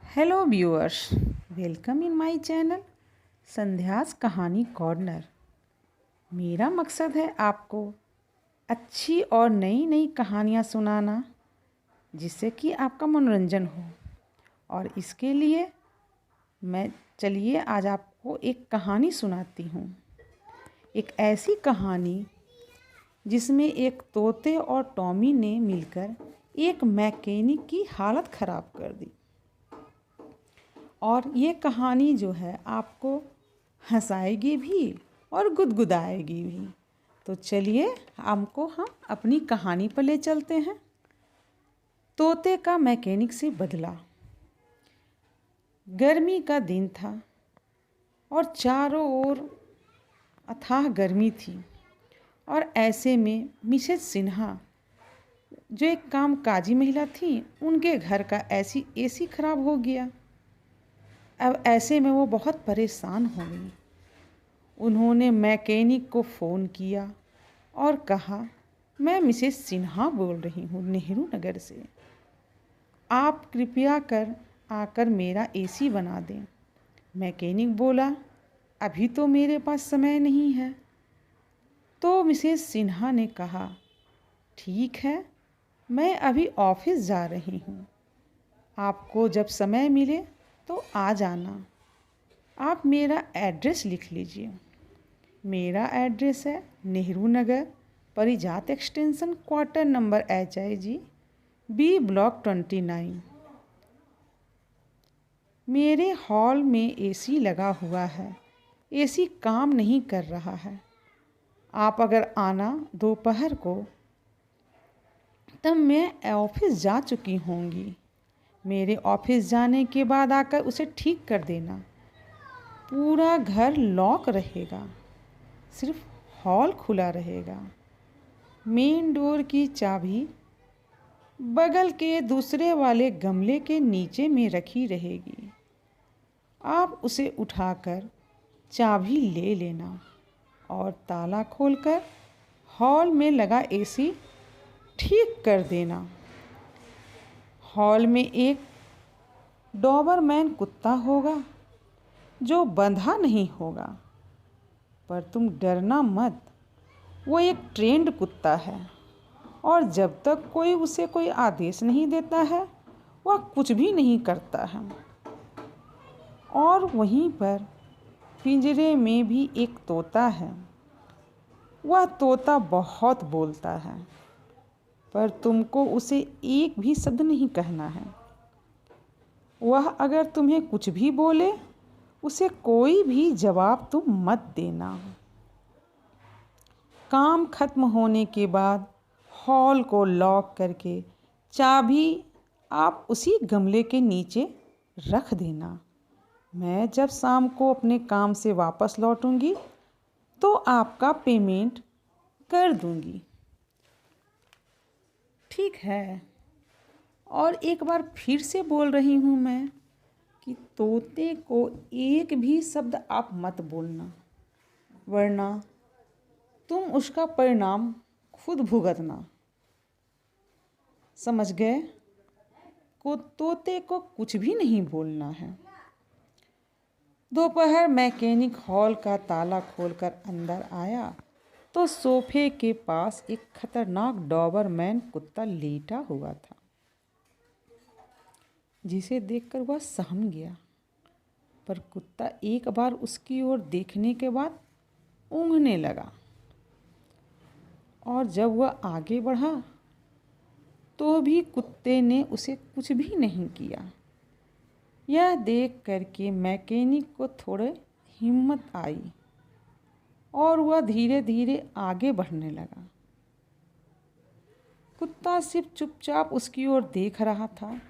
Hello viewers, welcome in my channel Sandhya's Kahani Corner. मेरा मकसद है आपको अच्छी और नई नई कहानियाँ सुनाना जिससे कि आपका मनोरंजन हो। और इसके लिए चलिए आज आपको एक कहानी सुनाती हूँ। एक ऐसी कहानी जिसमें एक तोते और टॉमी ने मिलकर एक मैकेनिक की हालत ख़राब कर दी। और ये कहानी जो है आपको हंसाएगी भी और गुदगुदाएगी भी। तो चलिए हम अपनी कहानी पर ले चलते हैं। तोते का मैकेनिक से बदला। गर्मी का दिन था और चारों ओर अथाह गर्मी थी। और ऐसे में मिसेज सिन्हा जो एक कामकाजी महिला थी, उनके घर का एसी खराब हो गया। अब ऐसे में वो बहुत परेशान हो गई। उन्होंने मैकेनिक को फ़ोन किया और कहा, मैं मिसेस सिन्हा बोल रही हूँ नेहरू नगर से। आप कृपया आकर मेरा एसी बना दें। मैकेनिक बोला, अभी तो मेरे पास समय नहीं है। तो मिसेस सिन्हा ने कहा, ठीक है, मैं अभी ऑफिस जा रही हूँ। आपको जब समय मिले तो आ जाना। आप मेरा एड्रेस लिख लीजिए। मेरा एड्रेस है Nehru Nagar, Parijat extension, quarter number HIG, B block 29। मेरे हॉल में एसी लगा हुआ है। एसी काम नहीं कर रहा है। आप अगर आना दोपहर को, तब मैं ऑफिस जा चुकी होंगी। मेरे ऑफिस जाने के बाद आकर उसे ठीक कर देना। पूरा घर लॉक रहेगा, सिर्फ हॉल खुला रहेगा। मेन डोर की चाबी बगल के दूसरे वाले गमले के नीचे में रखी रहेगी। आप उसे उठाकर चाबी ले लेना और ताला खोलकर हॉल में लगा एसी ठीक कर देना। हॉल में एक डॉबरमैन कुत्ता होगा जो बंधा नहीं होगा, पर तुम डरना मत। वो एक ट्रेंड कुत्ता है और जब तक उसे कोई आदेश नहीं देता है, वह कुछ भी नहीं करता है। और वहीं पर पिंजरे में भी एक तोता है। वह तोता बहुत बोलता है, पर तुमको उसे एक भी शब्द नहीं कहना है। वह अगर तुम्हें कुछ भी बोले, उसे कोई भी जवाब तुम मत देना। काम खत्म होने के बाद हॉल को लॉक करके चाबी आप उसी गमले के नीचे रख देना। मैं जब शाम को अपने काम से वापस लौटूंगी तो आपका पेमेंट कर दूंगी। ठीक है। और एक बार फिर से बोल रही हूँ मैं कि तोते को एक भी शब्द आप मत बोलना, वरना तुम उसका परिणाम खुद भुगतना। समझ गए? तोते को कुछ भी नहीं बोलना है। दोपहर मैकेनिक हॉल का ताला खोलकर अंदर आया तो सोफे के पास एक खतरनाक डॉबरमैन कुत्ता लेटा हुआ था, जिसे देखकर वह सहम गया। पर कुत्ता एक बार उसकी ओर देखने के बाद ऊँघने लगा। और जब वह आगे बढ़ा तो भी कुत्ते ने उसे कुछ भी नहीं किया। यह देख करके मैकेनिक को थोड़ी हिम्मत आई और वह धीरे धीरे आगे बढ़ने लगा। कुत्ता सिर्फ चुपचाप उसकी ओर देख रहा था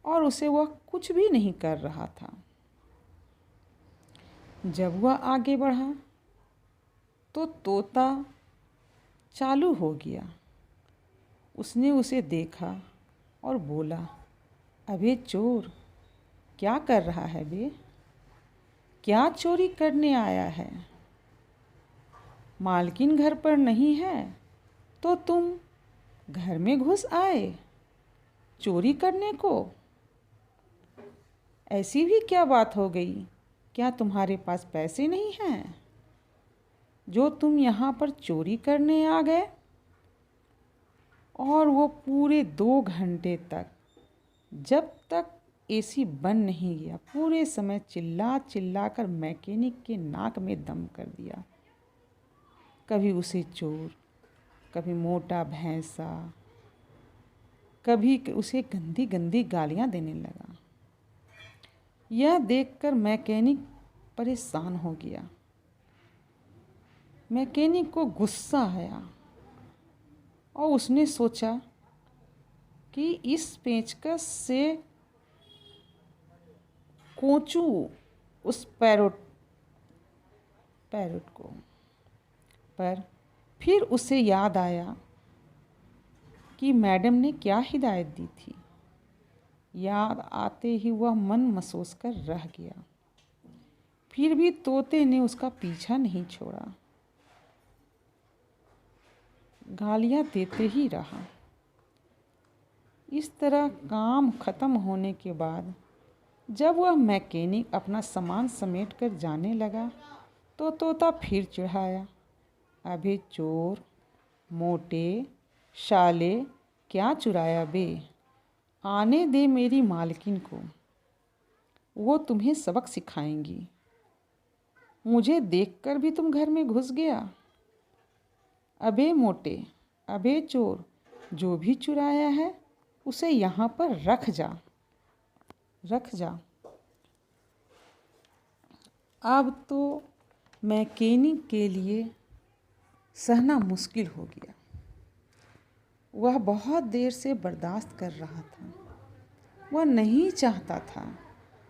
और उसे वह कुछ भी नहीं कर रहा था। जब वह आगे बढ़ा तो तोता चालू हो गया। उसने उसे देखा और बोला, अबे चोर, क्या कर रहा है बे? क्या चोरी करने आया है? मालकिन घर पर नहीं है तो तुम घर में घुस आए चोरी करने को? ऐसी भी क्या बात हो गई? क्या तुम्हारे पास पैसे नहीं हैं जो तुम यहाँ पर चोरी करने आ गए? और वो पूरे 2 घंटे तक, जब तक एसी बंद नहीं गया, पूरे समय चिल्ला चिल्ला कर मैकेनिक के नाक में दम कर दिया। कभी उसे चोर, कभी मोटा भैंसा, कभी उसे गंदी गंदी गालियाँ देने लगा। यह देखकर मैकेनिक परेशान हो गया। मैकेनिक को गुस्सा आया और उसने सोचा कि इस पेचकस से कोंचूं उस पैरोट को। पर फिर उसे याद आया कि मैडम ने क्या हिदायत दी थी। याद आते ही वह मन मसोस कर रह गया। फिर भी तोते ने उसका पीछा नहीं छोड़ा, गालियाँ देते ही रहा। इस तरह काम खत्म होने के बाद जब वह मैकेनिक अपना सामान समेट कर जाने लगा तो तोता फिर चिढ़ाया, अबे चोर, मोटे साले, क्या चुराया बे? आने दे मेरी मालकिन को, वो तुम्हें सबक सिखाएंगी। मुझे देखकर भी तुम घर में घुस गया। अबे मोटे, अबे चोर, जो भी चुराया है उसे यहाँ पर रख जा। अब तो मैकेनिक के लिए सहना मुश्किल हो गया। वह बहुत देर से बर्दाश्त कर रहा था। वह नहीं चाहता था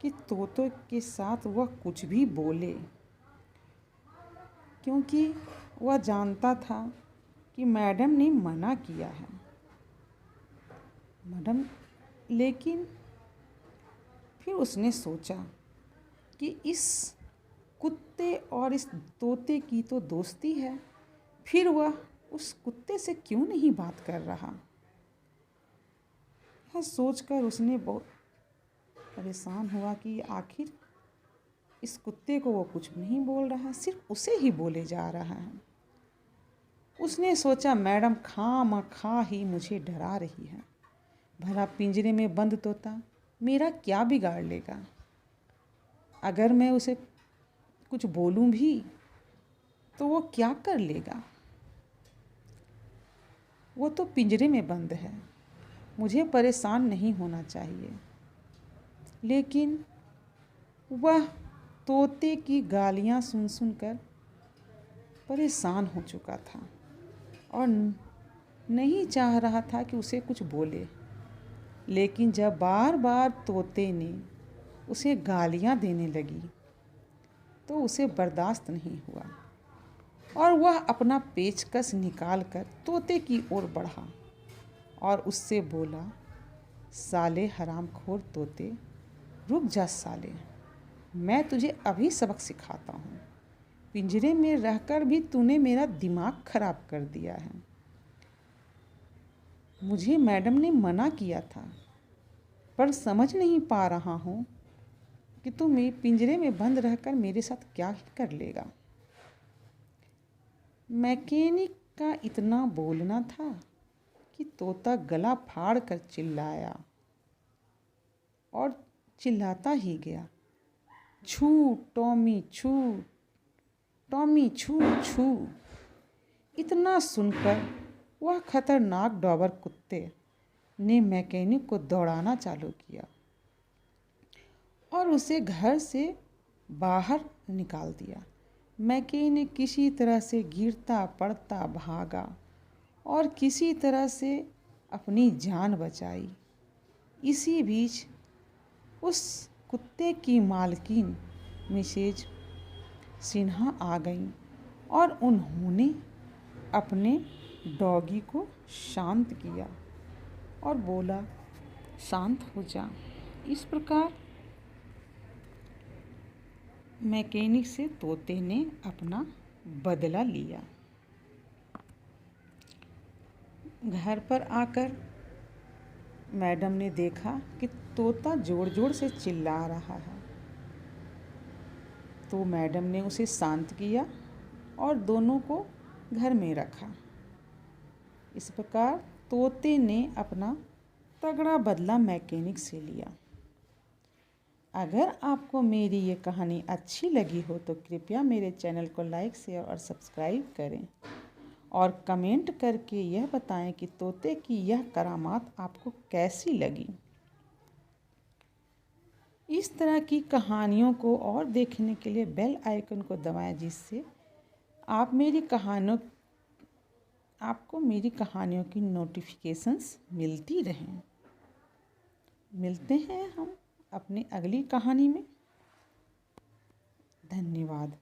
कि तोतों के साथ वह कुछ भी बोले, क्योंकि वह जानता था कि मैडम ने मना किया है। लेकिन फिर उसने सोचा कि इस कुत्ते और इस तोते की तो दोस्ती है, फिर वह उस कुत्ते से क्यों नहीं बात कर रहा। यह सोचकर उसने बहुत परेशान हुआ कि आखिर इस कुत्ते को वो कुछ नहीं बोल रहा, सिर्फ उसे ही बोले जा रहा है। उसने सोचा मैडम खामखा ही मुझे डरा रही है। भला पिंजरे में बंद तोता मेरा क्या बिगाड़ लेगा? अगर मैं उसे कुछ बोलूं भी तो वो क्या कर लेगा? वो तो पिंजरे में बंद है, मुझे परेशान नहीं होना चाहिए। लेकिन वह तोते की गालियाँ सुन सुनकर परेशान हो चुका था और नहीं चाह रहा था कि उसे कुछ बोले। लेकिन जब बार बार तोते ने उसे गालियाँ देने लगी तो उसे बर्दाश्त नहीं हुआ और वह अपना पेचकस निकालकर तोते की ओर बढ़ा और उससे बोला, साले हरामखोर तोते, रुक जा साले, मैं तुझे अभी सबक सिखाता हूँ। पिंजरे में रहकर भी तूने मेरा दिमाग खराब कर दिया है। मुझे मैडम ने मना किया था, पर समझ नहीं पा रहा हूँ कि तू पिंजरे में बंद रहकर मेरे साथ क्या कर लेगा। मैकेनिक का इतना बोलना था कि तोता गला फाड़ कर चिल्लाया और चिल्लाता ही गया, छू टॉमी छू, टॉमी छू छू। इतना सुनकर वह खतरनाक डॉबर कुत्ते ने मैकेनिक को दौड़ाना चालू किया और उसे घर से बाहर निकाल दिया। मैकेनिक किसी तरह से गिरता पड़ता भागा और किसी तरह से अपनी जान बचाई। इसी बीच उस कुत्ते की मालकिन मिसेज सिन्हा आ गई और उन्होंने अपने डॉगी को शांत किया और बोला, शांत हो जा। इस प्रकार मैकेनिक से तोते ने अपना बदला लिया। घर पर आकर मैडम ने देखा कि तोता ज़ोर ज़ोर से चिल्ला रहा है, तो मैडम ने उसे शांत किया और दोनों को घर में रखा। इस प्रकार तोते ने अपना तगड़ा बदला मैकेनिक से लिया। अगर आपको मेरी ये कहानी अच्छी लगी हो तो कृपया मेरे चैनल को लाइक, शेयर और सब्सक्राइब करें और कमेंट करके यह बताएं कि तोते की यह करामात आपको कैसी लगी। इस तरह की कहानियों को और देखने के लिए बेल आइकन को दबाएं, जिससे आपको मेरी कहानियों की नोटिफिकेशंस मिलती रहें। मिलते हैं हम अपनी अगली कहानी में। धन्यवाद।